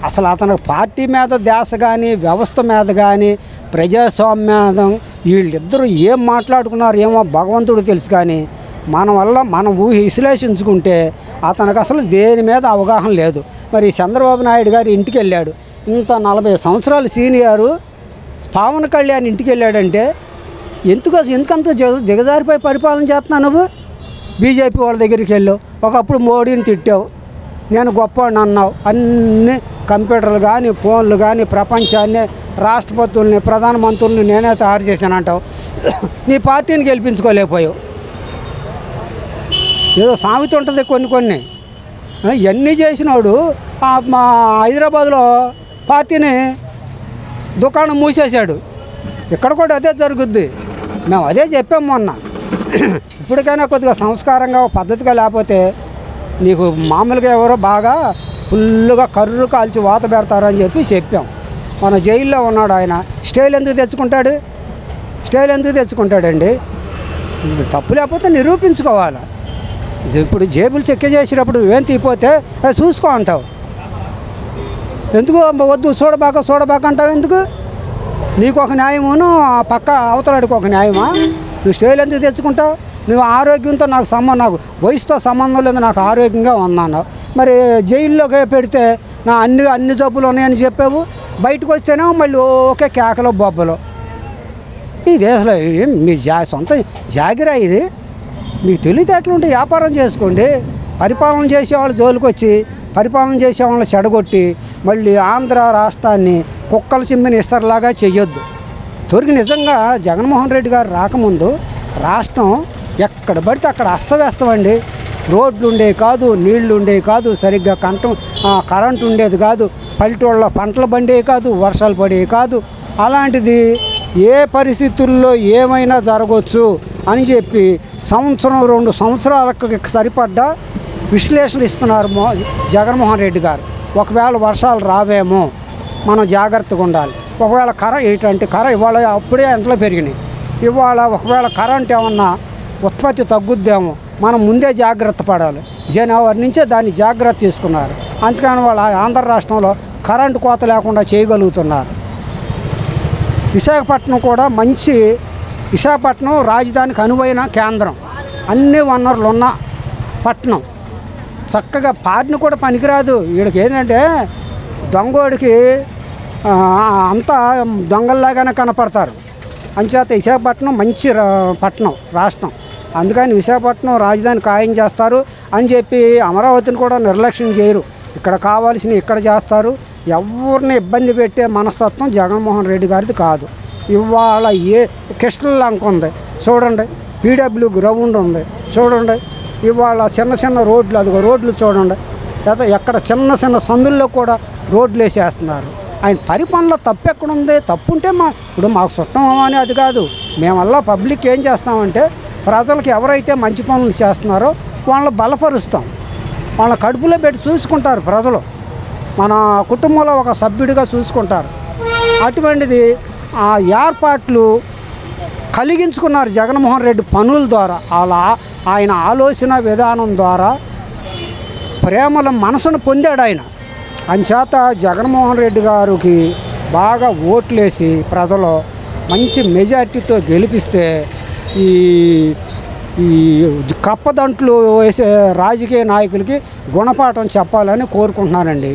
అసలు అతను పార్టీ మీద ధ్యాస కానీ వ్యవస్థ మీద కానీ ప్రజాస్వామ్యం వీళ్ళిద్దరూ ఏం మాట్లాడుకున్నారు ఏమో భగవంతుడు తెలుసు. కానీ మనం విశ్లేషించుకుంటే అతనికి అసలు దేని మీద అవగాహన లేదు. మరి చంద్రబాబు నాయుడు గారు ఇంటికి వెళ్ళాడు, ఇంత 40 సంవత్సరాలు సీనియరు పవన్ కళ్యాణ్ ఇంటికి వెళ్ళాడంటే ఎందుకంత దిగజారిపోయి పరిపాలన చేస్తున్నావు నువ్వు? బీజేపీ వాళ్ళ దగ్గరికి వెళ్ళావు, ఒకప్పుడు మోడీని తిట్టావు, నేను గొప్పవాడిని అన్నావు, అన్ని కంప్యూటర్లు కానీ ఫోన్లు కానీ ప్రపంచాన్ని రాష్ట్రపతుల్ని ప్రధానమంత్రుల్ని నేనే తయారు చేశానంటావు. నీ పార్టీని గెలిపించుకోలేకపోయావు. ఏదో సామెత ఉంటుంది కొన్ని ఇవన్నీ చేసినాడు. మా హైదరాబాద్లో పార్టీని దుకాణం మూసేశాడు. ఇక్కడ కూడా అదే జరుగుద్ది. మేము అదే చెప్పాము మొన్న. ఇప్పటికైనా కొద్దిగా సంస్కారంగా పద్ధతిగా లేకపోతే నీకు మామూలుగా ఎవరో బాగా ఫుల్లుగా కర్రు కాల్చి వాత పెడతారని చెప్పాం. మన జైల్లో ఉన్నాడు ఆయన. స్టైల్ ఎందుకు తెచ్చుకుంటాడండి? తప్పు లేకపోతే నిరూపించుకోవాలి. ఇప్పుడు జేబులు చెక్ చేసేటప్పుడు ఏం తీపోతే అది చూసుకో అంటావు. ఎందుకు వద్దు చూడబాక అంటావు ఎందుకు? నీకు ఒక న్యాయమును పక్క అవతలాడికి ఒక న్యాయమా? నువ్వు స్టైల్ ఎందుకు తెచ్చుకుంటావు? నువ్వు ఆరోగ్యంతో నాకు వయసుతో సంబంధం లేదు, నాకు ఆరోగ్యంగా ఉన్నావు. మరి జైల్లోకి పెడితే నా అన్ని జబ్బులు ఉన్నాయని చెప్పావు, బయటకు వస్తేనే మళ్ళీ ఓకే కేకలో బొబ్బలో. ఇది అసలు మీ సొంత జాగిరా ఇది. మీకు తెలివితేటలుంటే వ్యాపారం చేసుకోండి. పరిపాలన చేసేవాళ్ళు జోలికి వచ్చి పరిపాలన చేసేవాళ్ళని చెడగొట్టి మళ్ళీ ఆంధ్ర రాష్ట్రాన్ని కుక్కల సిమ్మిని ఇస్తర్లాగా చెయ్యొద్దు. నిజంగా జగన్మోహన్ రెడ్డి గారు రాకముందు రాష్ట్రం ఎక్కడ పడితే అక్కడ అస్తవ్యస్తమండి. రోడ్లు ఉండేవి కాదు, నీళ్లు ఉండేవి కాదు, సరిగ్గా కరెంటు ఉండేది కాదు, పల్లెటూళ్ళ పంటలు పండేవి కాదు, వర్షాలు పడేవి కాదు. అలాంటిది ఏ పరిస్థితుల్లో ఏమైనా జరగవచ్చు అని చెప్పి 1-2 సంవత్సరాలకు సరిపడ్డ విశ్లేషణ ఇస్తున్నారు జగన్మోహన్ రెడ్డి గారు. ఒకవేళ వర్షాలు రావేమో మనం జాగ్రత్తగా ఉండాలి. ఒకవేళ ఇవాళ అప్పుడే ఎండలు పెరిగినాయి. ఇవాళ ఒకవేళ కరెంట్ ఏమన్నా ఉత్పత్తి తగ్గుద్దేమో, మనం ముందే జాగ్రత్త పడాలి. జనవరి నుంచే దాన్ని జాగ్రత్త తీసుకున్నారు. అందుకని వాళ్ళ ఆంధ్ర రాష్ట్రంలో కరెంటు కోత లేకుండా చేయగలుగుతున్నారు. విశాఖపట్నం కూడా విశాఖపట్నం రాజధానికి అనువైన కేంద్రం, అన్ని వనరులు ఉన్న పట్టణం. చక్కగా పారిన కూడా పనికిరాదు. వీడికి ఏంటంటే దొంగోడికి అంతా దొంగల్లాగానే కనపడతారు. అంచేత విశాఖపట్నం మంచి పట్టణం, రాష్ట్రం. అందుకని విశాఖపట్నం రాజధాని ఖాయం చేస్తారు అని చెప్పి అమరావతిని కూడా నిర్లక్ష్యం చేయరు. ఇక్కడ కావాల్సినవి ఇక్కడ చేస్తారు. ఎవరిని ఇబ్బంది పెట్టే మనస్తత్వం జగన్మోహన్ రెడ్డి గారిది కాదు. ఇవాళ కృష్ణలంక ఉంది చూడండి, పీడబ్ల్యూ గ్రౌండ్ ఉంది చూడండి, ఇవాళ చిన్న రోడ్లు, అదిగో రోడ్లు చూడండి. లేదా ఎక్కడ చిన్న సందుల్లో కూడా రోడ్లు వేసేస్తున్నారు. ఆయన పరిపాలనలో తప్పు ఎక్కడుంది? తప్పు ఉంటే ఇప్పుడు మాకు చుట్టం అని అది కాదు. మేమల్లా పబ్లిక్ ఏం చేస్తామంటే ప్రజలకు ఎవరైతే మంచి పనులు చేస్తున్నారో వాళ్ళని బలపరుస్తాం. వాళ్ళ కడుపులో పెట్టి చూసుకుంటారు ప్రజలు, మన కుటుంబంలో ఒక సభ్యుడిగా చూసుకుంటారు. అటువంటిది ఆ ఏర్పాట్లు కలిగించుకున్నారు జగన్మోహన్ రెడ్డి పనుల ద్వారా. ఆయన ఆలోచన విధానం ద్వారా ప్రేమల మనసును పొందాడు ఆయన. అంచేత జగన్మోహన్ రెడ్డి గారికి బాగా ఓట్లేసి ప్రజలు మంచి మెజార్టీతో గెలిపిస్తే ఈ కప్పదంట్లు వేసే రాజకీయ నాయకులకి గుణపాఠం చెప్పాలని కోరుకుంటున్నానండి.